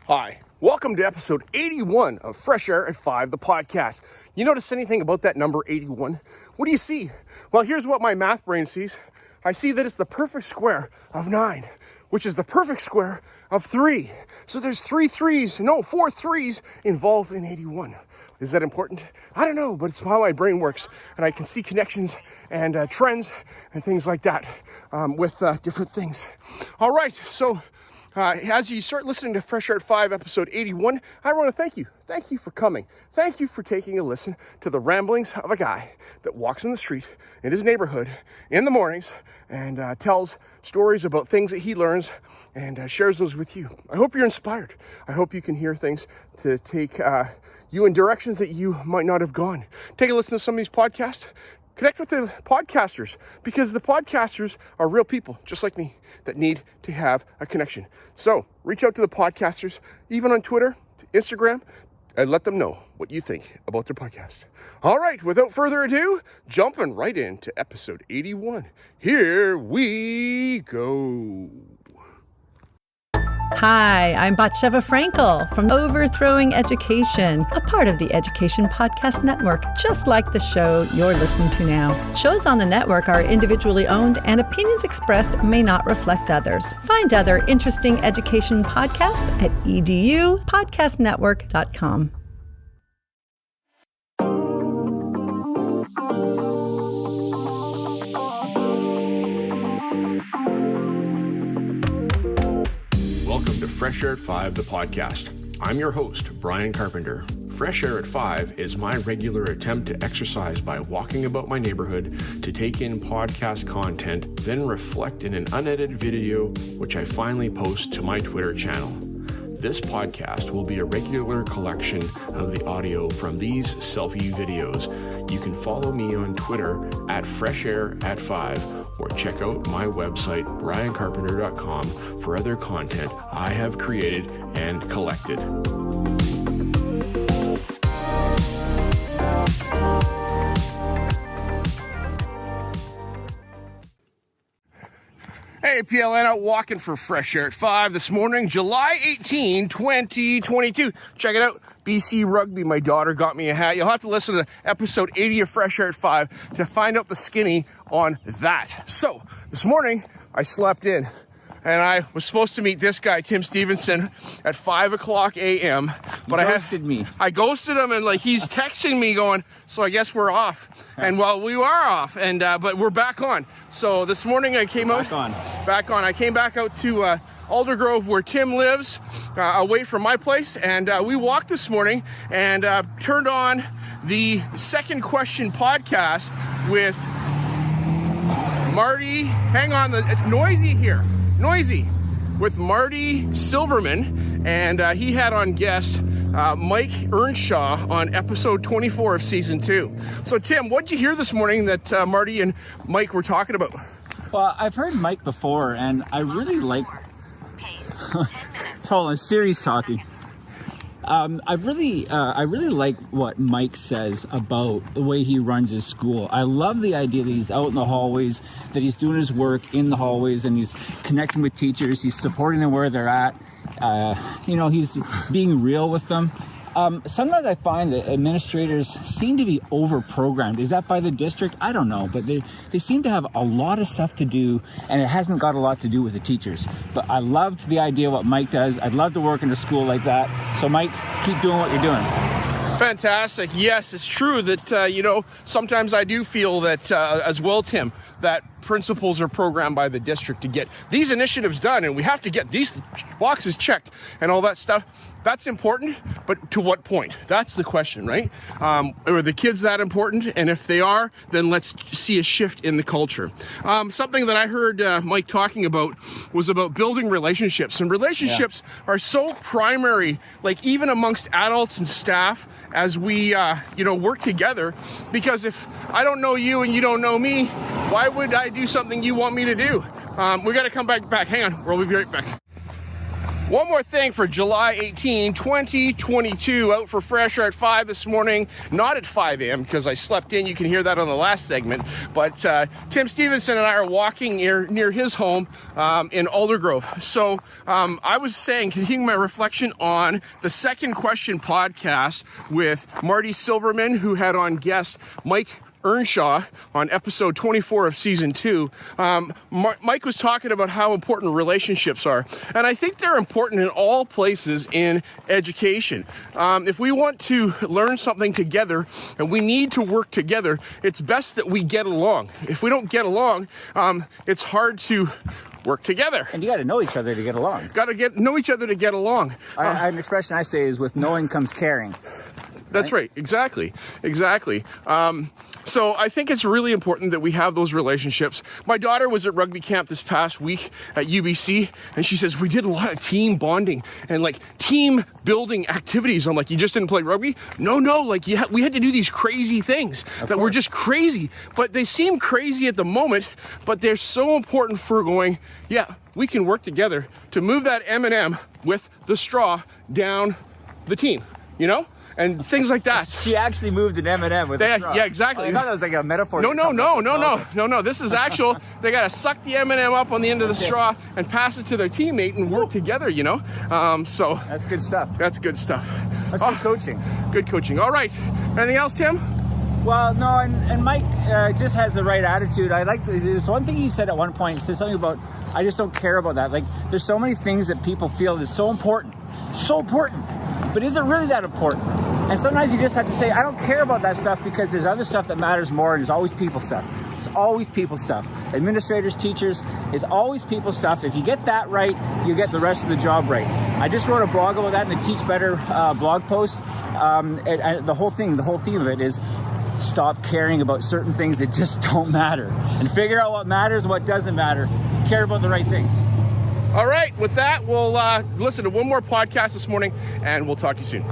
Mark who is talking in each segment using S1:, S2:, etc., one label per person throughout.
S1: Hi, welcome to episode 81 of Fresh Air at 5, the podcast. You notice anything about that number 81? What do you see? Well, here's what my math brain sees. I see that it's the perfect square of 9, which is the perfect square of 3. So there's 4 threes involved in 81. Is that important? I don't know, but it's how my brain works. And I can see connections and trends and things like that with different things. All right, so as you start listening to Fresh Air at 5, episode 81, I want to thank you. Thank you for coming. Thank you for taking a listen to the ramblings of a guy that walks in the street in his neighborhood in the mornings and tells stories about things that he learns and shares those with you. I hope you're inspired. I hope you can hear things to take you in directions that you might not have gone. Take a listen to some of these podcasts. Connect with the podcasters, because the podcasters are real people, just like me, that need to have a connection. So reach out to the podcasters, even on Twitter, Instagram, and let them know what you think about their podcast. All right, without further ado, jumping right into episode 81. Here we go.
S2: Hi, I'm Batsheva Frankel from Overthrowing Education, a part of the Education Podcast Network, just like the show you're listening to now. Shows on the network are individually owned, and opinions expressed may not reflect others. Find other interesting education podcasts at edupodcastnetwork.com.
S1: Welcome to Fresh Air at 5, the podcast. I'm your host, Brian Carpenter. Fresh Air at 5 is my regular attempt to exercise by walking about my neighborhood to take in podcast content, then reflect in an unedited video, which I finally post to my Twitter channel. This podcast will be a regular collection of the audio from these selfie videos. You can follow me on Twitter at Fresh Air at 5 or check out my website, briancarpenter.com, for other content I have created and collected. Hey, PLN out walking for Fresh Air at 5 this morning, July 18, 2022. Check it out. BC Rugby, my daughter got me a hat. You'll have to listen to episode 80 of Fresh Air at 5 to find out the skinny on that. So, this morning, I slept in. And I was supposed to meet this guy, Tim Stevenson, at 5 o'clock a.m. But I ghosted him, and he's texting me going, so I guess we're off. And we are off, and but we're back on. So this morning I came back on. I came back out to Aldergrove, where Tim lives, away from my place, and we walked this morning and turned on the Second Question podcast with Marty. Hang on, it's noisy here. With Marty Silverman, and he had on guest Mike Earnshaw on episode 24 of season 2. So Tim, what did you hear this morning that Marty and Mike were talking about?
S3: Well, I've heard Mike before, and I really like hold on, Siri's talking. I really like what Mike says about the way he runs his school. I love the idea that he's out in the hallways, that he's doing his work in the hallways, and he's connecting with teachers. He's supporting them where they're at. He's being real with them. Sometimes I find that administrators seem to be over-programmed. Is that by the district? I don't know, but they seem to have a lot of stuff to do, and it hasn't got a lot to do with the teachers. But I love the idea of what Mike does. I'd love to work in a school like that. So Mike, keep doing what you're doing.
S1: Fantastic. Yes, it's true that, sometimes I do feel that as well, Tim, that principals are programmed by the district to get these initiatives done, and we have to get these boxes checked and all that stuff. That's important, but to what point? That's the question, right? Are the kids that important? And if they are, then let's see a shift in the culture. Something that I heard Mike talking about was about building relationships. And relationships are so primary, even amongst adults and staff, as we, work together. Because if I don't know you and you don't know me, why would I do something you want me to do? We got to come back. Hang on, we'll be right back. One more thing for July 18, 2022, out for fresh air at 5 this morning, not at 5 a.m. because I slept in. You can hear that on the last segment. But Tim Stevenson and I are walking near his home in Aldergrove. So I was saying, continuing my reflection on the Second Question podcast with Marty Silverman, who had on guest Mike Earnshaw on episode 24 of season 2. Mike was talking about how important relationships are, and I think they're important in all places in education. If we want to learn something together and we need to work together, it's best that we get along. If we don't get along, it's hard to work together.
S3: And you got to know each other to get along.
S1: Got to know each other to get along.
S3: An expression I say is, with knowing comes caring.
S1: That's right. Exactly. So I think it's really important that we have those relationships. My daughter was at rugby camp this past week at UBC, and she says, we did a lot of team bonding and like team building activities. I'm like, you just didn't play rugby? No, like we had to do these crazy things that were just crazy, but they seem crazy at the moment, but they're so important for going, yeah, we can work together to move that M&M with the straw down the team, you know? And things like that.
S3: She actually moved an M&M with a straw.
S1: Yeah, exactly.
S3: I thought that was like a metaphor.
S1: No. This is actual. They got to suck the M&M up on the end of the straw and pass it to their teammate and work together, you know? So
S3: that's good stuff.
S1: That's good stuff.
S3: That's good coaching.
S1: Good coaching. All right. Anything else, Tim?
S3: Well, no, and Mike just has the right attitude. There's one thing he said at one point. He said something about, I just don't care about that. Like, there's so many things that people feel is so important. But is it really that important? And sometimes you just have to say, I don't care about that stuff because there's other stuff that matters more, and there's always people stuff. It's always people stuff. Administrators, teachers, it's always people stuff. If you get that right, you get the rest of the job right. I just wrote a blog about that in the Teach Better blog post. And the whole theme of it is stop caring about certain things that just don't matter and figure out what matters and what doesn't matter. Care about the right things.
S1: All right, with that, we'll listen to one more podcast this morning, and we'll talk to you soon.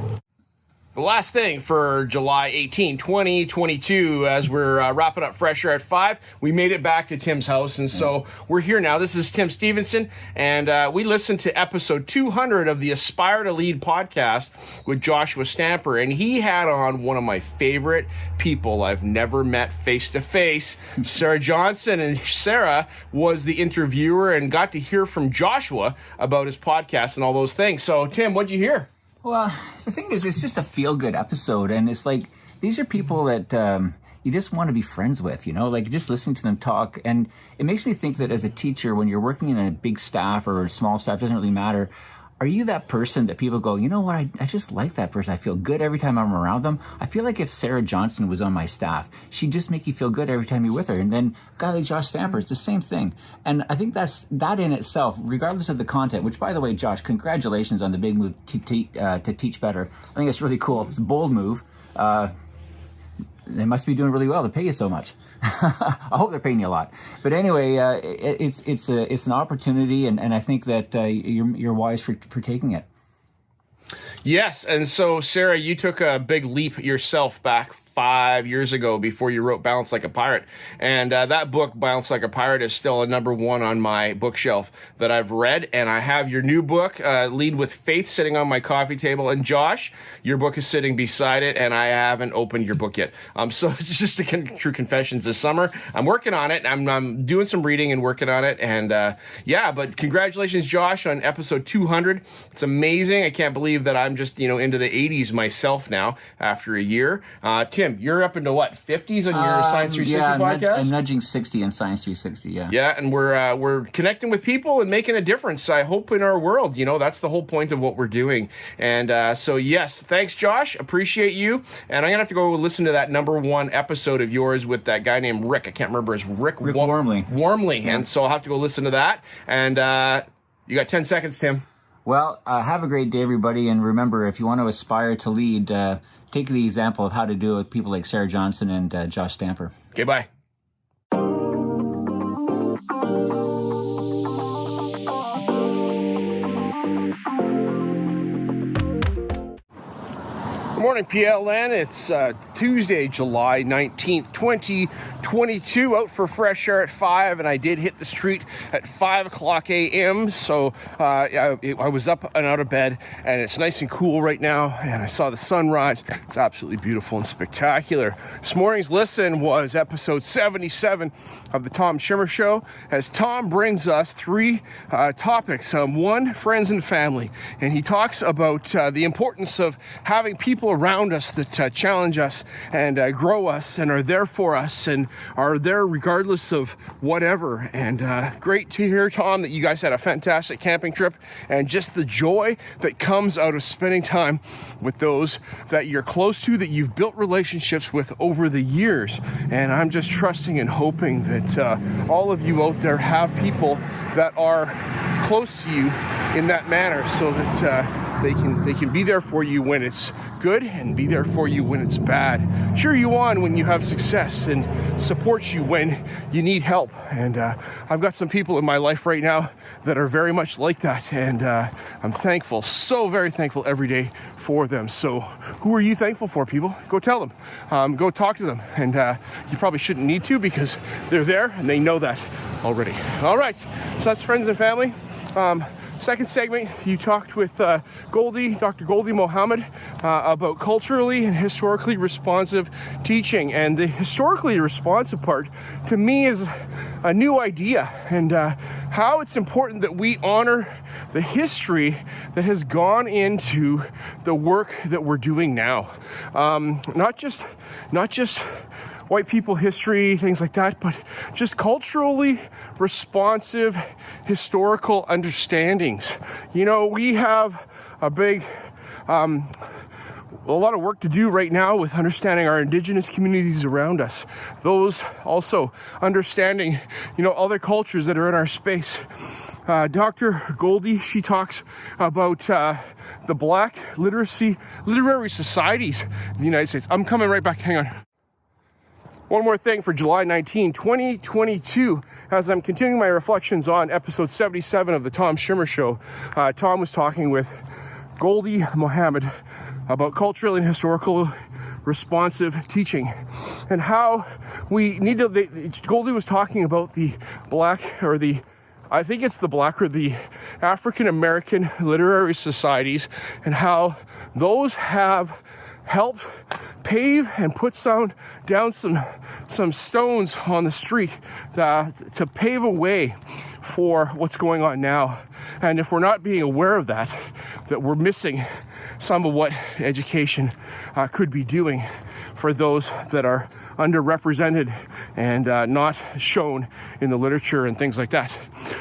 S1: The last thing for July 18, 2022, as we're wrapping up Fresh Air at 5, we made it back to Tim's house, and so we're here now. This is Tim Stevenson, and we listened to episode 200 of the Aspire to Lead podcast with Joshua Stamper, and he had on one of my favorite people I've never met face-to-face, Sarah Johnson, and Sarah was the interviewer and got to hear from Joshua about his podcast and all those things. So, Tim, what'd you hear?
S4: Well, the thing is, it's just a feel-good episode, and it's like, these are people that you just want to be friends with, you know, like just listening to them talk. And it makes me think that as a teacher, when you're working in a big staff or a small staff, doesn't really matter. Are you that person that people go, you know what, I just like that person. I feel good every time I'm around them. I feel like if Sarah Johnson was on my staff, she'd just make you feel good every time you're with her. And then a guy like Josh Stamper, it's the same thing. And I think that in itself, regardless of the content, which, by the way, Josh, congratulations on the big move to Teach Better. I think it's really cool. It's a bold move. They must be doing really well to pay you so much. I hope they're paying you a lot. But anyway, it's an opportunity, and I think that you're wise for taking it.
S1: Yes, and so Sarah, you took a big leap yourself back 5 years ago before you wrote Balance Like a Pirate. And that book, Balance Like a Pirate, is still a #1 on my bookshelf that I've read. And I have your new book, Lead with Faith, sitting on my coffee table. And Josh, your book is sitting beside it, and I haven't opened your book yet. So it's just true confessions this summer. I'm working on it. I'm doing some reading and working on it. And yeah, but congratulations, Josh, on episode 200. It's amazing. I can't believe that I'm just, into the 80s myself now after a year. Tim, you're up into what, 50s on your Science 360 podcast?
S4: I'm nudging 60 in Science 360, yeah.
S1: Yeah, and we're connecting with people and making a difference, I hope, in our world. That's the whole point of what we're doing. And so, yes, thanks, Josh. Appreciate you. And I'm going to have to go listen to that #1 episode of yours with that guy named Rick. I can't remember his Rick
S4: Wormley.
S1: Wormley. Yeah. And so I'll have to go listen to that. And you got 10 seconds, Tim.
S4: Well, have a great day, everybody. And remember, if you want to aspire to lead, take the example of how to do it with people like Sarah Johnson and Josh Stamper.
S1: Okay, bye. Good morning, PLN. It's Tuesday, July 19th, 2022. Out for fresh air at 5, and I did hit the street at 5 o'clock a.m. So I was up and out of bed, and it's nice and cool right now, and I saw the sunrise. It's absolutely beautiful and spectacular. This morning's listen was episode 77 of the Tom Schimmer Show, as Tom brings us three topics. One, friends and family, and he talks about the importance of having people around us that challenge us and grow us and are there for us and are there regardless of whatever. And great to hear, Tom, that you guys had a fantastic camping trip and just the joy that comes out of spending time with those that you're close to, that you've built relationships with over the years. And I'm just trusting and hoping that all of you out there have people that are close to you in that manner, so that they can be there for you when it's good and be there for you when it's bad. Cheer you on when you have success and support you when you need help. And I've got some people in my life right now that are very much like that, and I'm thankful, so very thankful every day for them. So who are you thankful for, people? Go tell them. Go talk to them. And you probably shouldn't need to, because they're there and they know that already. All right, so that's friends and family. Second segment, you talked with Dr. Goldie Mohammed about culturally and historically responsive teaching. And the historically responsive part, to me, is a new idea, and how it's important that we honor the history that has gone into the work that we're doing now. Not just white people history, things like that, but just culturally responsive historical understandings. You know, we have a lot of work to do right now with understanding our indigenous communities around us. Those also understanding, other cultures that are in our space. Dr. Goldie, she talks about the Black literary societies in the United States. I'm coming right back, hang on. One more thing for July 19, 2022, as I'm continuing my reflections on episode 77 of the Tom Schimmer Show. Tom was talking with Goldie Mohammed about cultural and historical responsive teaching and how we need to. Goldie was talking about the African American literary societies and how those have helped pave and put down some stones on the street to pave a way for what's going on now. And if we're not being aware of that we're missing some of what education could be doing for those that are underrepresented and not shown in the literature and things like that.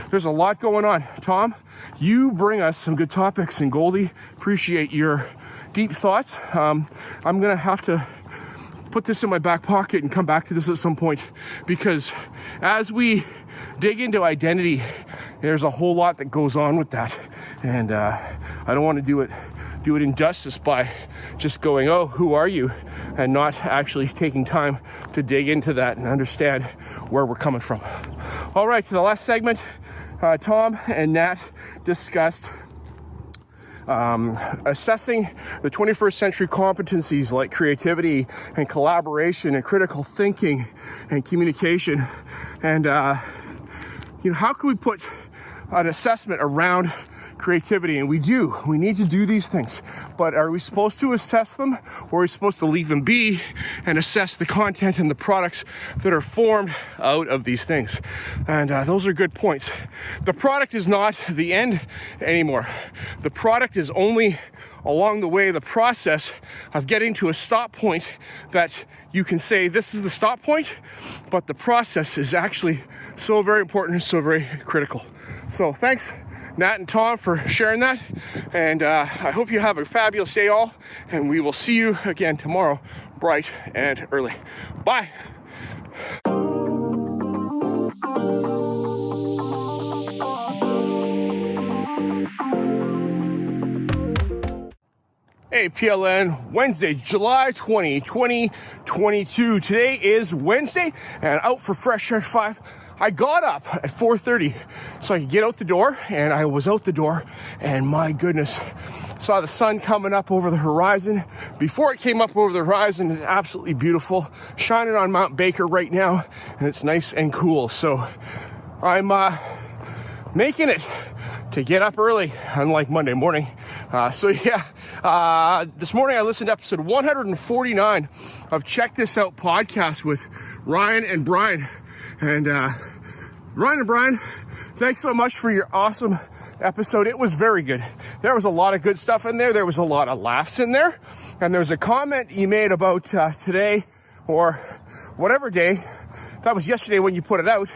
S1: There's a lot going on. Tom, you bring us some good topics, and Goldie, appreciate your deep thoughts. I'm gonna have to put this in my back pocket and come back to this at some point, because as we dig into identity, there's a whole lot that goes on with that, and I don't want to do it injustice by just going, oh, who are you, and not actually taking time to dig into that and understand where we're coming from. All right, to the last segment, Tom and Nat discussed assessing the 21st century competencies like creativity and collaboration and critical thinking and communication. And, how can we put an assessment around creativity? And we need to do these things, but are we supposed to assess them, or are we supposed to leave them be and assess the content and the products that are formed out of these things? And those are good points. The product is not the end anymore. The product is only along the way, the process of getting to a stop point that you can say this is the stop point, but the process is actually so very important and so very critical. So thanks, Nat and Tom, for sharing that, and I hope you have a fabulous day all, and we will see you again tomorrow bright and early. Bye. Hey PLN, Wednesday, July 20, 2022. Today is Wednesday, and out for fresh air at 5. I got up at 4:30 so I could get out the door, and I was out the door, and my goodness, Saw the sun coming up over the horizon. Before it came up over the horizon, it's absolutely beautiful. Shining on Mount Baker right now, and it's nice and cool. So I'm making it to get up early, unlike Monday morning. This morning I listened to episode 149 of Check This Out podcast with Ryan and Brian. And Ryan and Brian, thanks so much for your awesome episode. It was very good. There was a lot of good stuff in there. There was a lot of laughs in there. And there's a comment you made about today, or whatever day, that was yesterday when you put it out,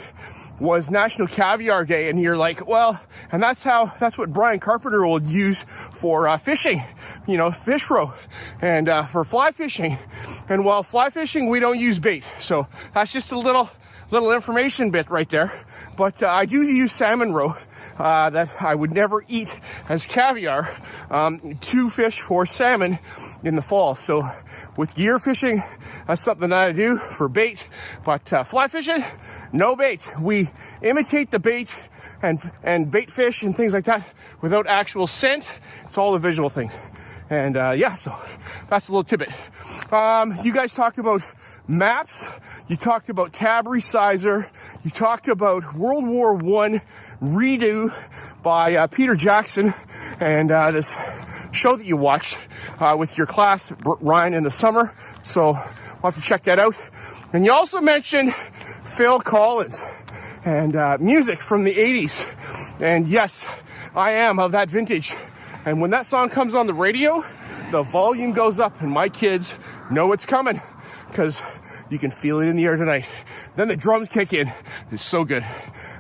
S1: was National Caviar Day, and you're like, well, and that's what Brian Carpenter would use for fishing, fish roe, and for fly fishing. And while fly fishing, we don't use bait. So that's just a little information bit right there. But I do use salmon roe that I would never eat as caviar to fish for salmon in the fall. So with gear fishing, that's something that I do for bait. But fly fishing, no bait. We imitate the bait and bait fish and things like that without actual scent. It's all a visual thing. And so that's a little tidbit. You guys talked about maps. You talked about tab resizer. You talked about World War I redo by Peter Jackson, and this show that you watched with your class, Ryan, in the summer. So we'll have to check that out. And you also mentioned Phil Collins and music from the 80s. And yes, I am of that vintage. And when that song comes on the radio, the volume goes up and my kids know it's coming because you can feel it in the air tonight. Then the drums kick in. It's so good.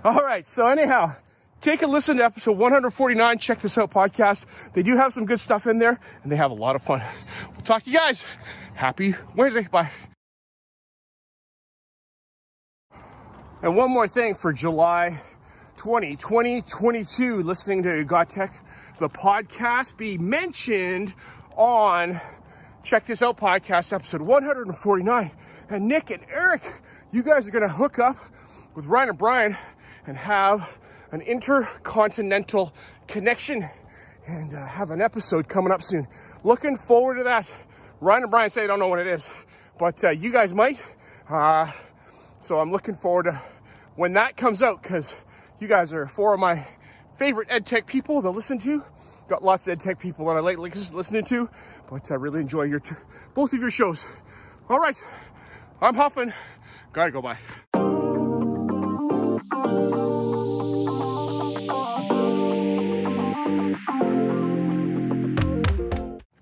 S1: All right. So anyhow, take a listen to episode 149. Check This Out podcast. They do have some good stuff in there and they have a lot of fun. We'll talk to you guys. Happy Wednesday. Bye. And one more thing for July 2022, listening to Got Tech, the podcast, be mentioned on Check This Out podcast, episode 149. And Nick and Eric, you guys are going to hook up with Ryan and Brian and have an intercontinental connection and have an episode coming up soon. Looking forward to that. Ryan and Brian say I don't know what it is, but you guys might. So I'm looking forward to when that comes out, because you guys are four of my favorite EdTech people to listen to. Got lots of EdTech people that I like listening to, but I really enjoy both of your shows. All right, I'm huffing. Gotta go by.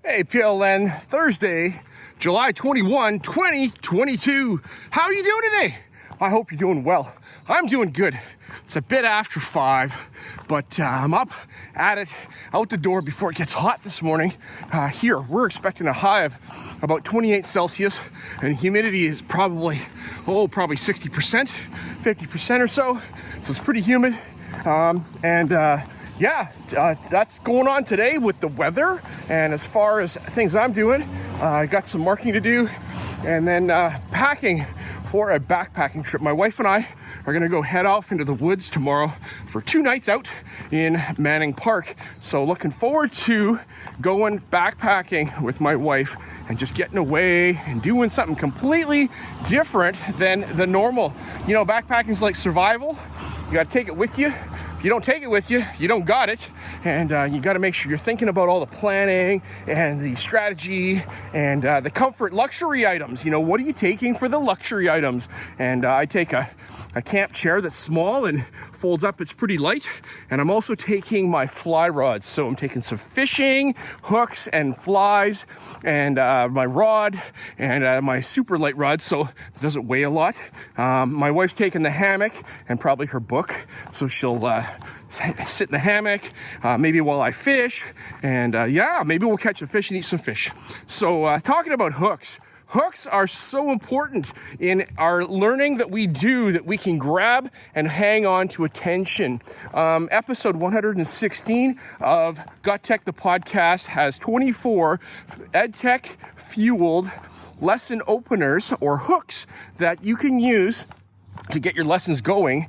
S1: Hey, PLN, Thursday, July 21, 2022. How are you doing today? I hope you're doing well. I'm doing good. It's a bit after 5, but I'm up at it, out the door before it gets hot this morning. Here, we're expecting a high of about 28 Celsius, and humidity is probably 60%, 50% or so. So it's pretty humid. That's going on today with the weather. And as far as things I'm doing, I got some marking to do, and then packing for a backpacking trip. My wife and I are going to go head off into the woods tomorrow for 2 nights out in Manning Park. So looking forward to going backpacking with my wife and just getting away and doing something completely different than the normal. Backpacking is like survival. You got to take it with you. If you don't take it with you, you don't got it. And you got to make sure you're thinking about all the planning and the strategy and the comfort luxury items. What are you taking for the luxury items? And I take a camp chair that's small and folds up. It's pretty light. And I'm also taking my fly rods. So I'm taking some fishing hooks and flies and my rod and my super light rod, so it doesn't weigh a lot. My wife's taking the hammock and probably her book, so she'll sit in the hammock, maybe while I fish, and maybe we'll catch a fish and eat some fish. So talking about hooks are so important in our learning that we do, that we can grab and hang on to attention. Episode 116 of Got Tech, the podcast, has 24 EdTech fueled lesson openers or hooks that you can use to get your lessons going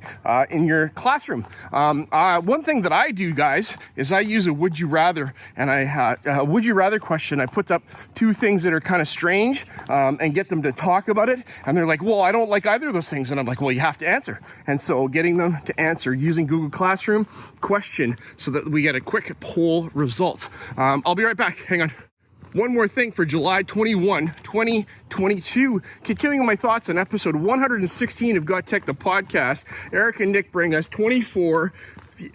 S1: in your classroom. One thing that I do, guys, is I use a would you rather, and a would you rather question. I put up two things that are kind of strange and get them to talk about it, and they're like, well, I don't like either of those things, and I'm like, well, you have to answer. And so getting them to answer using Google Classroom, question, so that we get a quick poll result. I'll be right back. Hang on. One more thing for July 21, 2022. Continuing my thoughts on episode 116 of Got Tech, the podcast, Eric and Nick bring us 24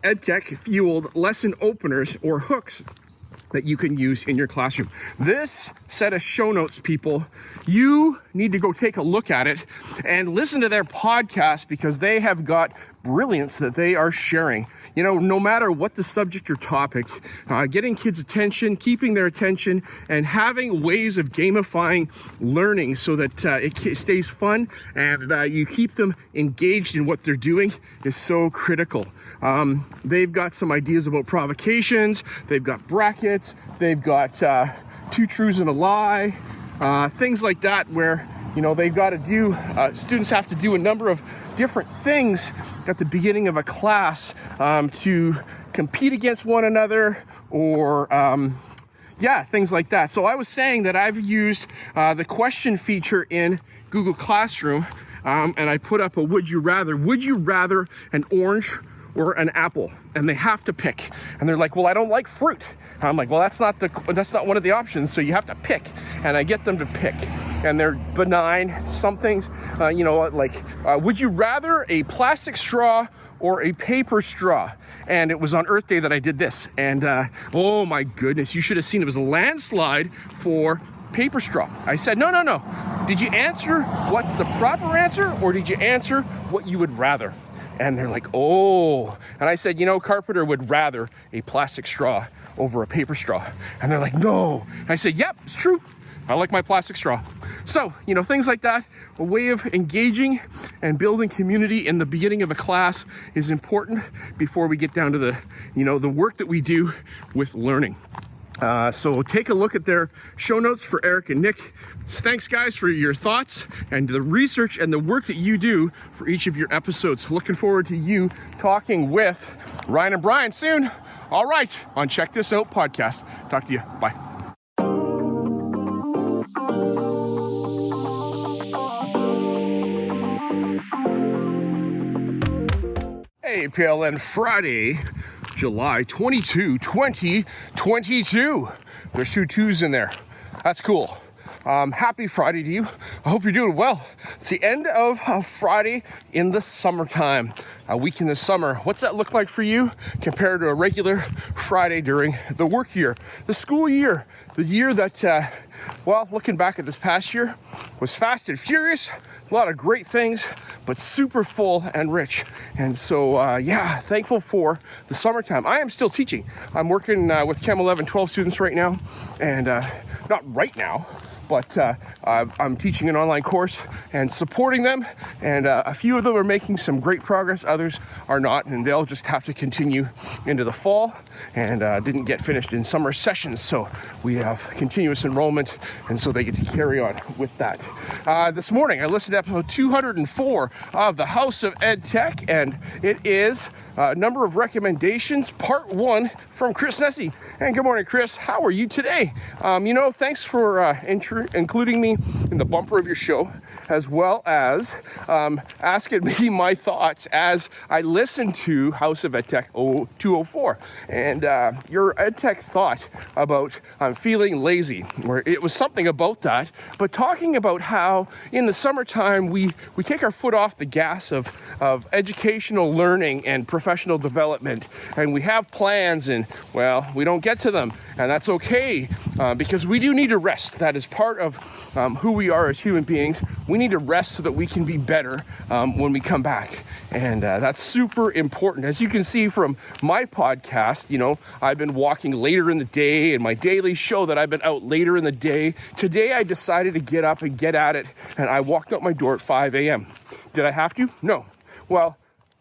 S1: EdTech fueled lesson openers or hooks that you can use in your classroom. This set of show notes, people, you need to go take a look at it and listen to their podcast, because they have got brilliance that they are sharing. You know, no matter what the subject or topic, getting kids' attention, keeping their attention, and having ways of gamifying learning so that it stays fun and you keep them engaged in what they're doing is so critical. They've got some ideas about provocations, they've got brackets, they've got two truths and a lie, things like that, where, you know, they've got to do, students have to do a number of different things at the beginning of a class to compete against one another, or things like that. So I was saying that I've used the question feature in Google Classroom, and I put up a would you rather. Would you rather an orange or an apple? And they have to pick. And they're like, well, I don't like fruit. And I'm like, well, that's not one of the options, so you have to pick. And I get them to pick. And they're benign. Some things, would you rather a plastic straw or a paper straw? And it was on Earth Day that I did this. And oh my goodness, you should have seen, it was a landslide for paper straw. I said, no. Did you answer what's the proper answer, or did you answer what you would rather? And they're like, oh. And I said, Carpenter would rather a plastic straw over a paper straw. And they're like, no. And I said, yep, it's true. I like my plastic straw. So, things like that, a way of engaging and building community in the beginning of a class is important before we get down to the work that we do with learning. So take a look at their show notes for Eric and Nick. Thanks, guys, for your thoughts and the research and the work that you do for each of your episodes. Looking forward to you talking with Ryan and Brian soon. All right, on Check This Out podcast. Talk to you. Bye. Hey, PLN Friday, July 22, 2022. There's two twos in there. That's cool. Happy Friday to you. I hope you're doing well. It's the end of Friday in the summertime, a week in the summer. What's that look like for you compared to a regular Friday during the work year, the school year, the year that, looking back at this past year, was fast and furious, a lot of great things, but super full and rich. And so, thankful for the summertime. I am still teaching. I'm working with Chem 11, 12 students right now, and not right now, but I'm teaching an online course and supporting them, and a few of them are making some great progress, others are not, and they'll just have to continue into the fall, and didn't get finished in summer sessions, so we have continuous enrollment, and so they get to carry on with that. This morning I listened to episode 204 of the House of Ed Tech, and it is a number of recommendations, part 1 from Chris Nessie. And good morning, Chris. How are you today? Thanks for including me in the bumper of your show, as well as asking me my thoughts as I listened to House of Ed Tech 204. And your Ed Tech thought about feeling lazy, where it was something about that, but talking about how in the summertime we take our foot off the gas of educational learning and professional development, and we have plans, and we don't get to them, and that's okay, because we do need to rest. That is part of who we are as human beings. We need to rest so that we can be better when we come back, and that's super important. As you can see from my podcast, I've been walking later in the day, and my daily show that I've been out later in the day. Today I decided to get up and get at it, and I walked out my door at 5 a.m. Did I have to? No. Well,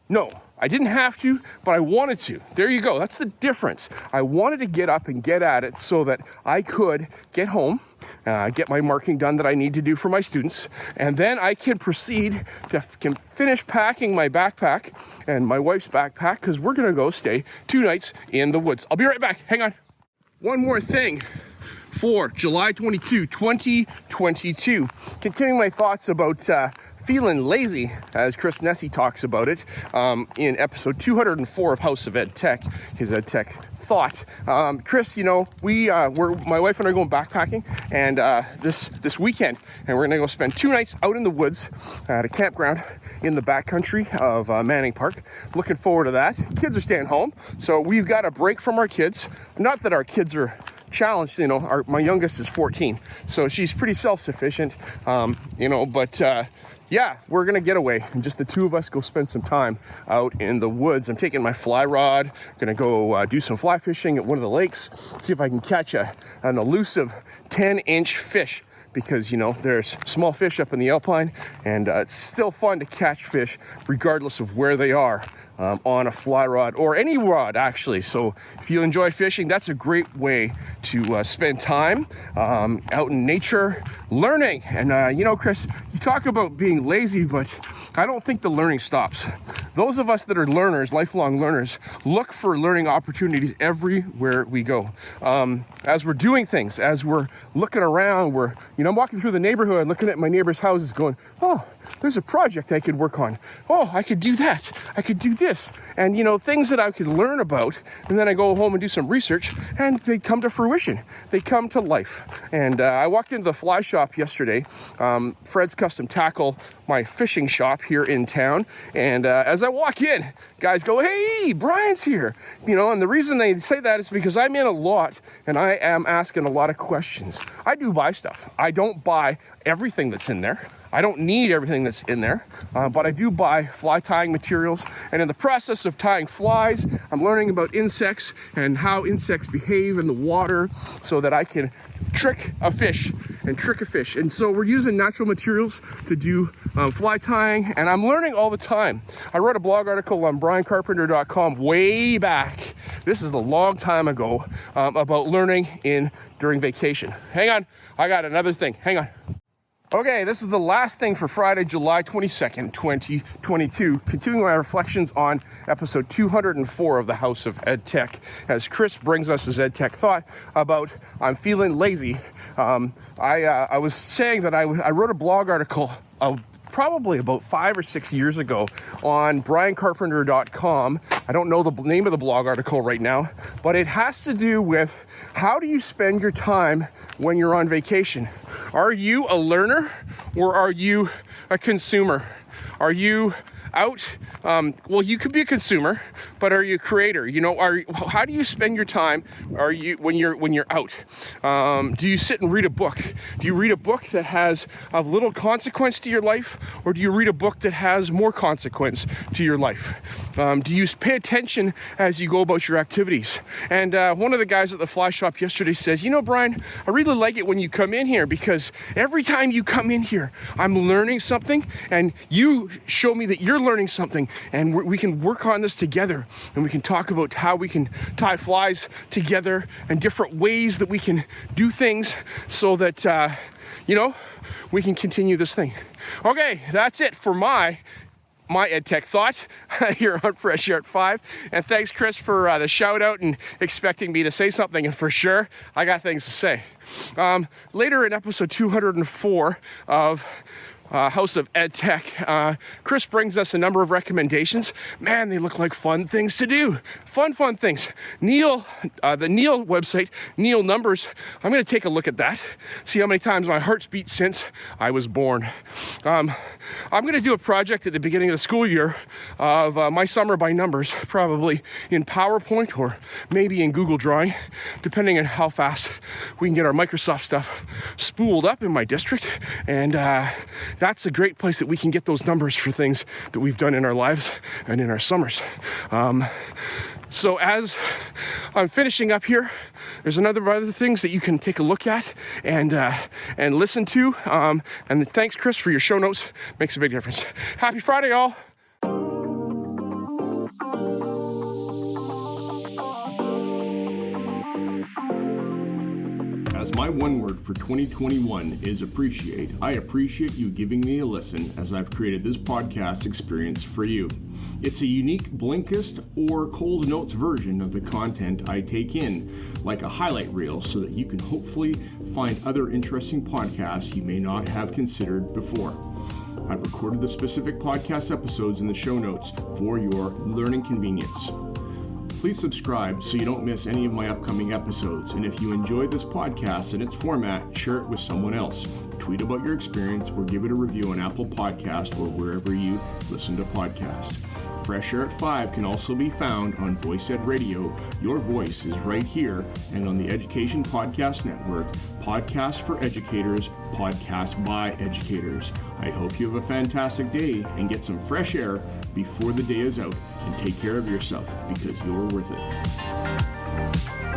S1: No, I didn't have to, but I wanted to. There you go. That's the difference. I wanted to get up and get at it so that I could get home, get my marking done that I need to do for my students, and then I can proceed to finish packing my backpack and my wife's backpack, because we're going to go stay 2 nights in the woods. I'll be right back. Hang on. One more thing for July 22, 2022. Continuing my thoughts about feeling lazy, as Chris Nesi talks about it in episode 204 of House of Ed Tech, his Ed Tech thought. Chris, my wife and I are going backpacking, and this weekend, and we're gonna go spend 2 nights out in the woods at a campground in the backcountry of Manning Park. Looking forward to that. Kids are staying home, so we've got a break from our kids. Not that our kids are challenged, my youngest is 14, so she's pretty self-sufficient, yeah, we're gonna get away and just the 2 of us go spend some time out in the woods. I'm taking my fly rod, gonna go do some fly fishing at one of the lakes, see if I can catch an elusive 10-inch fish, because there's small fish up in the alpine, and it's still fun to catch fish regardless of where they are. On a fly rod or any rod, actually. So if you enjoy fishing, that's a great way to spend time out in nature, learning. And Chris, you talk about being lazy, but I don't think the learning stops. Those of us that are learners, lifelong learners, look for learning opportunities everywhere we go. As we're doing things, as we're looking around, I'm walking through the neighborhood, looking at my neighbor's houses going, oh, there's a project I could work on. Oh, I could do that. I could do this. And, things that I could learn about. And then I go home and do some research, and they come to fruition. They come to life. And I walked into the fly shop yesterday, Fred's Custom Tackle, my fishing shop here in town. And as I walk in, guys go, hey, Brian's here. And the reason they say that is because I'm in a lot and I am asking a lot of questions. I do buy stuff. I don't buy everything that's in there. I don't need everything that's in there, but I do buy fly tying materials. And in the process of tying flies, I'm learning about insects and how insects behave in the water so that I can trick a fish. And so we're using natural materials to do fly tying, and I'm learning all the time. I wrote a blog article on briancarpenter.com way back. This is a long time ago about learning during vacation. Hang on, I got another thing. Hang on. Okay, this is the last thing for Friday, July 22nd, 2022. Continuing my reflections on episode 204 of the House of Ed Tech, as Chris brings us his Ed Tech thought about I'm feeling lazy. I was saying that I wrote a blog article probably about 5 or 6 years ago on briancarpenter.com. I don't know the name of the blog article right now, but it has to do with how do you spend your time when you're on vacation? Are you a learner or are you a consumer? Are you out? You could be a consumer, but are you a creator? How do you spend your time? When you're out? Do you sit and read a book? Do you read a book that has a little consequence to your life, or do you read a book that has more consequence to your life? Do you pay attention as you go about your activities? And one of the guys at the fly shop yesterday says, Brian, I really like it when you come in here, because every time you come in here, I'm learning something, and you show me that you're learning something, and we can work on this together, and we can talk about how we can tie flies together and different ways that we can do things so that we can continue this thing. Okay, that's it for my Ed Tech thought here on Fresh Air at 5. And thanks, Chris, for the shout out and expecting me to say something. And for sure, I got things to say. Later in episode 204 of House of Ed Tech, Chris brings us a number of recommendations. Man, they look like fun things to do. Fun things. Neil, the Neil website, Neil Numbers, I'm going to take a look at that, see how many times my heart's beat since I was born. I'm going to do a project at the beginning of the school year of my summer by numbers, probably in PowerPoint or maybe in Google Drawing, depending on how fast we can get our Microsoft stuff spooled up in my district. And that's a great place that we can get those numbers for things that we've done in our lives and in our summers. So as I'm finishing up here, there's a number of other things that you can take a look at and listen to. And thanks, Chris, for your show notes. Makes a big difference. Happy Friday, all. As my one word for 2021 is appreciate, I appreciate you giving me a listen as I've created this podcast experience for you. It's a unique Blinkist or Coles Notes version of the content I take in, like a highlight reel, so that you can hopefully find other interesting podcasts you may not have considered before. I've recorded the specific podcast episodes in the show notes for your learning convenience. Please subscribe so you don't miss any of my upcoming episodes. And if you enjoy this podcast and its format, share it with someone else. Tweet about your experience or give it a review on Apple Podcast or wherever you listen to podcasts. Fresh Air at 5 can also be found on Voice Ed Radio. Your voice is right here, and on the Education Podcast Network, podcasts for educators, podcasts by educators. I hope you have a fantastic day and get some fresh air before the day is out, and take care of yourself because you're worth it.